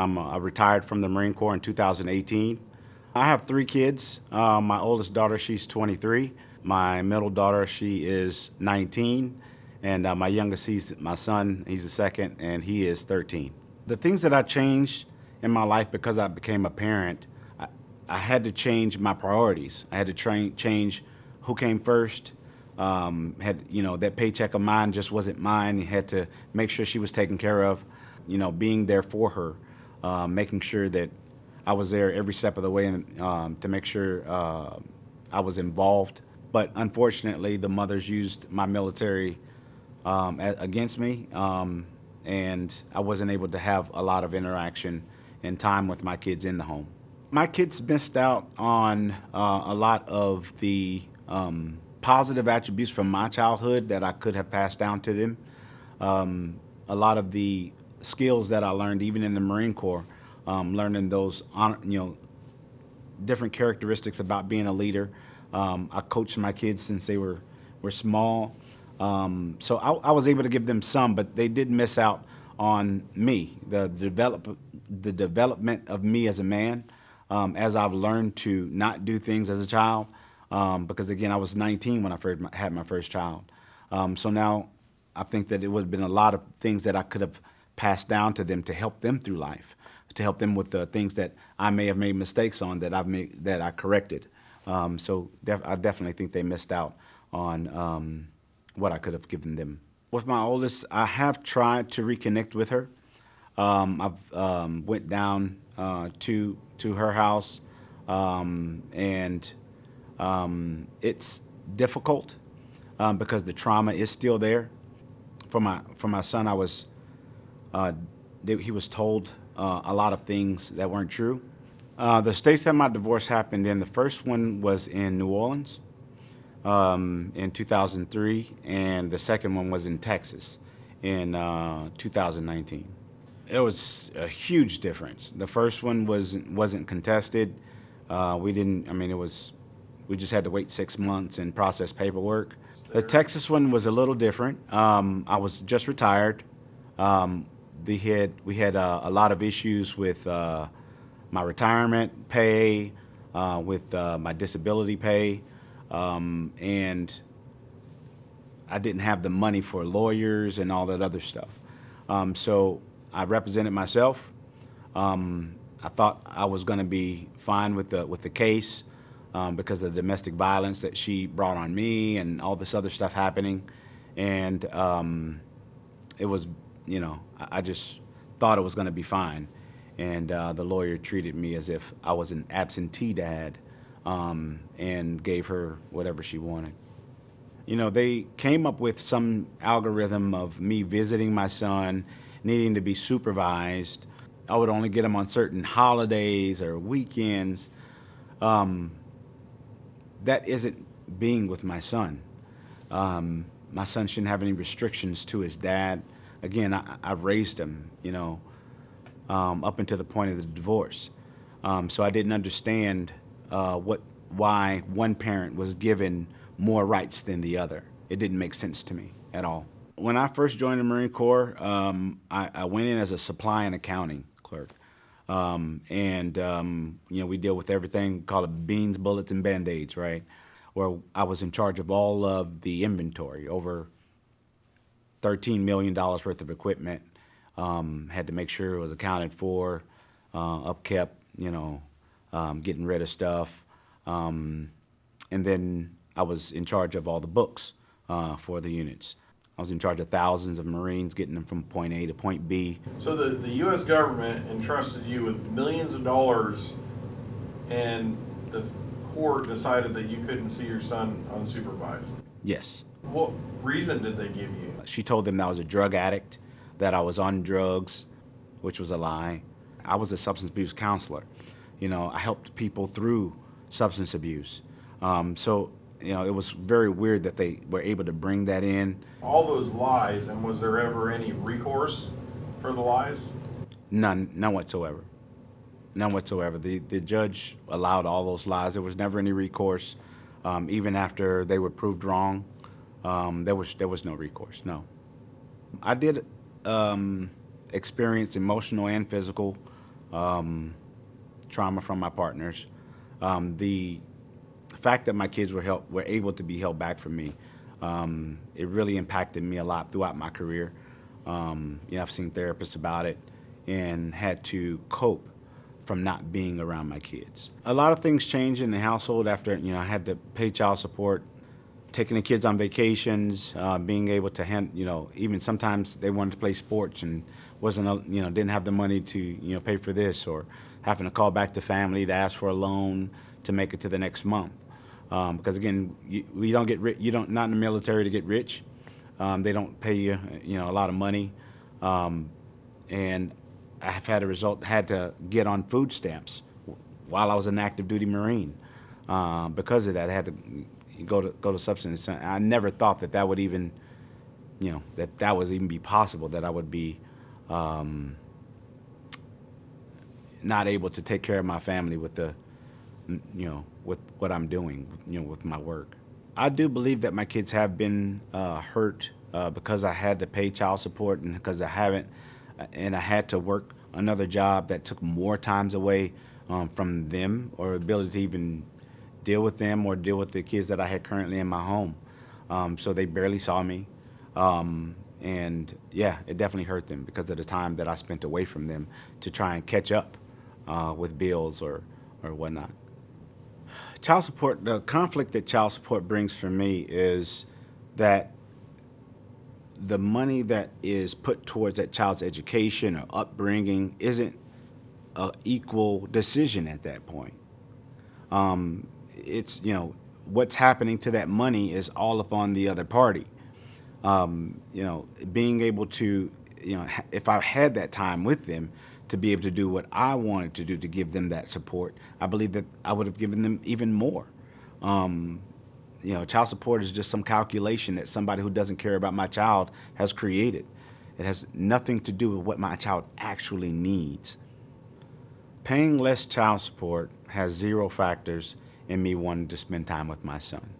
I retired from the Marine Corps in 2018. I have 3 kids. My oldest daughter, she's 23. My middle daughter, she is 19. And my youngest, he's my son, he's the second, and he is 13. The things that I changed in my life because I became a parent, I had to change my priorities. I had to change who came first. That paycheck of mine just wasn't mine. You had to make sure she was taken care of, being there for her, making sure that I was there every step of the way and to make sure I was involved. But unfortunately, the mothers used my military against me, and I wasn't able to have a lot of interaction and time with my kids in the home. My kids missed out on a lot of the positive attributes from my childhood that I could have passed down to them. A lot of the skills that I learned, even in the Marine Corps, learning those, different characteristics about being a leader. I coached my kids since they were small. So I was able to give them some, but they did miss out on me, the development of me as a man, as I've learned to not do things as a child, because again, I was 19 when I first had my first child. So now I think that it would have been a lot of things that I could have passed down to them to help them through life, to help them with the things that I may have made mistakes on that I corrected. So I definitely think they missed out on what I could have given them. With my oldest, I have tried to reconnect with her. I've went down to her house, and it's difficult because the trauma is still there. For my son, he was told a lot of things that weren't true. The states that my divorce happened in, the first one was in New Orleans in 2003, and the second one was in Texas in 2019. It was a huge difference. The first one wasn't contested. We just had to wait 6 months and process paperwork. The Texas one was a little different. I was just retired. We had a lot of issues with my retirement pay, with my disability pay, and I didn't have the money for lawyers and all that other stuff. So I represented myself. I thought I was going to be fine with the case because of the domestic violence that she brought on me and all this other stuff happening, and it was, I just thought it was going to be fine. And the lawyer treated me as if I was an absentee dad, and gave her whatever she wanted. They came up with some algorithm of me visiting my son, needing to be supervised. I would only get him on certain holidays or weekends. That isn't being with my son. My son shouldn't have any restrictions to his dad. Again, I raised him, up until the point of the divorce. So I didn't understand why one parent was given more rights than the other. It didn't make sense to me at all. When I first joined the Marine Corps, I went in as a supply and accounting clerk. We deal with everything, call it beans, bullets, and Band-Aids, right? Where I was in charge of all of the inventory, over $13 million worth of equipment. Had to make sure it was accounted for, upkept, getting rid of stuff. And then I was in charge of all the books for the units. I was in charge of thousands of Marines, getting them from point A to point B. So the U.S. government entrusted you with millions of dollars, and the court decided that you couldn't see your son unsupervised. Yes. What reason did they give you? She told them that I was a drug addict, that I was on drugs, which was a lie. I was a substance abuse counselor. I helped people through substance abuse. It was very weird that they were able to bring that in. All those lies, and was there ever any recourse for the lies? None whatsoever. None whatsoever. The judge allowed all those lies. There was never any recourse. Even after they were proved wrong, there was no recourse, no. I did experience emotional and physical trauma from my partners. The fact that my kids were able to be held back from me, it really impacted me a lot throughout my career. I've seen therapists about it and had to cope from not being around my kids. A lot of things changed in the household after I had to pay child support, taking the kids on vacations, being able to even sometimes they wanted to play sports and didn't have the money to pay for this, or having to call back to family to ask for a loan to make it to the next month. Because again, we don't get rich. You don't not in the military to get rich. They don't pay you a lot of money, and I have had to get on food stamps while I was an active duty Marine. Because of that, I had to go to subsistence. I never thought that would even, that was even be possible, that I would be not able to take care of my family with with what I'm doing, with my work. I do believe that my kids have been hurt because I had to pay child support, and because I had to work another job that took more times away from them, or ability to even deal with them or deal with the kids that I had currently in my home. So they barely saw me. And yeah, it definitely hurt them because of the time that I spent away from them to try and catch up with bills or whatnot. Child support, the conflict that child support brings for me is that the money that is put towards that child's education or upbringing isn't an equal decision at that point. It's, what's happening to that money is all upon the other party. Being able to, if I had that time with them to be able to do what I wanted to do to give them that support, I believe that I would have given them even more. Child support is just some calculation that somebody who doesn't care about my child has created. It has nothing to do with what my child actually needs. Paying less child support has zero factors in me wanting to spend time with my son.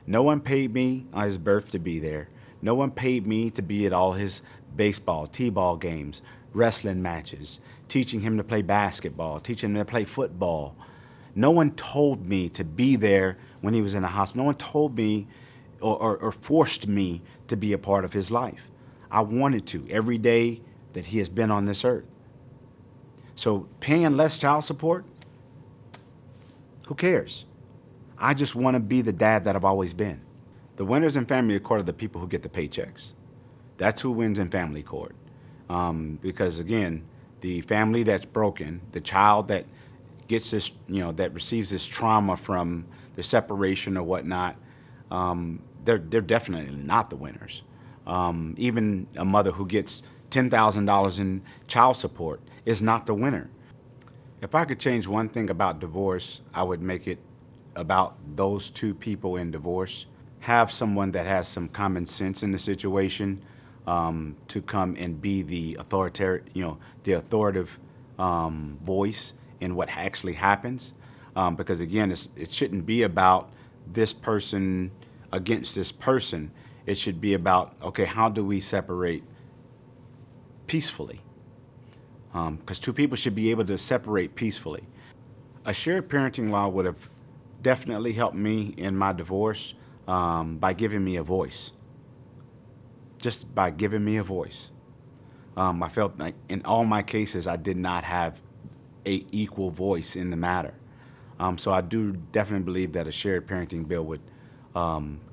No one paid me on his birth to be there. No one paid me to be at all his baseball, t-ball games, wrestling matches, teaching him to play basketball, teaching him to play football. No one told me to be there when he was in the hospital. No one told me or forced me to be a part of his life. I wanted to every day that he has been on this earth. So paying less child support, who cares? I just want to be the dad that I've always been. The winners in family court are the people who get the paychecks. That's who wins in family court. Because again, the family that's broken, the child that gets this, that receives this trauma from the separation or whatnot, they're definitely not the winners. Even a mother who gets $10,000 in child support is not the winner. If I could change one thing about divorce, I would make it about those two people in divorce. Have someone that has some common sense in the situation to come and be the authoritative voice in what actually happens. Because again, it shouldn't be about this person against this person. It should be about, okay, how do we separate peacefully? Because two people should be able to separate peacefully. A shared parenting law would have definitely helped me in my divorce by giving me a voice. Just by giving me a voice. I felt like in all my cases, I did not have a equal voice in the matter. So I do definitely believe that a shared parenting bill would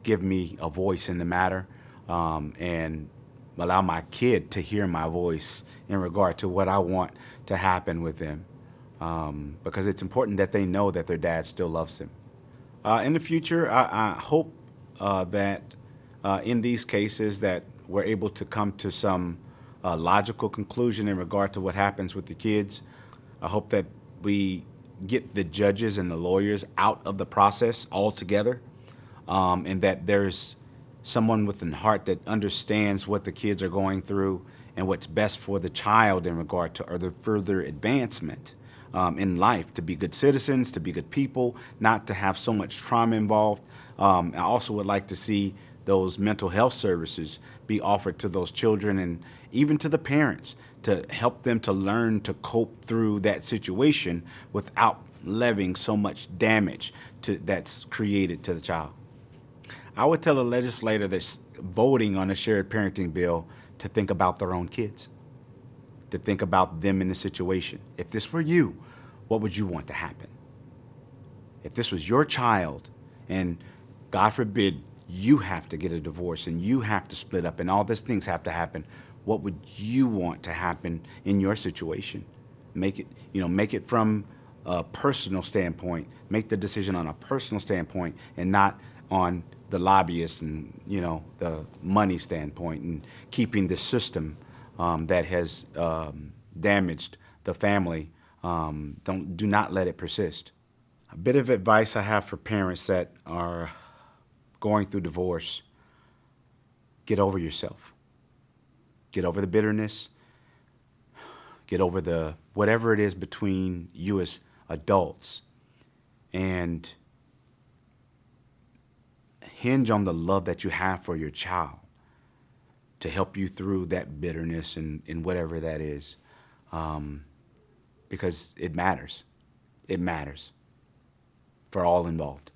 give me a voice in the matter and allow my kid to hear my voice in regard to what I want to happen with them. Because it's important that they know that their dad still loves them. In the future, I hope that in these cases that we're able to come to some logical conclusion in regard to what happens with the kids. I hope that we get the judges and the lawyers out of the process altogether, and that there's someone with a heart that understands what the kids are going through and what's best for the child in regard to other further advancement in life, to be good citizens, to be good people, not to have so much trauma involved. I also would like to see those mental health services be offered to those children and even to the parents to help them to learn to cope through that situation without leaving so much damage that's created to the child. I would tell a legislator that's voting on a shared parenting bill to think about their own kids, to think about them in the situation. If this were you, what would you want to happen? If this was your child and God forbid you have to get a divorce and you have to split up and all these things have to happen, what would you want to happen in your situation? Make it from a personal standpoint, make the decision on a personal standpoint and not on the lobbyist and, the money standpoint and keeping the system that has damaged the family. Do not let it persist. A bit of advice I have for parents that are going through divorce: get over yourself. Get over the bitterness. Get over the whatever it is between you as adults, and hinge on the love that you have for your child to help you through that bitterness and whatever that is, because it matters. It matters for all involved.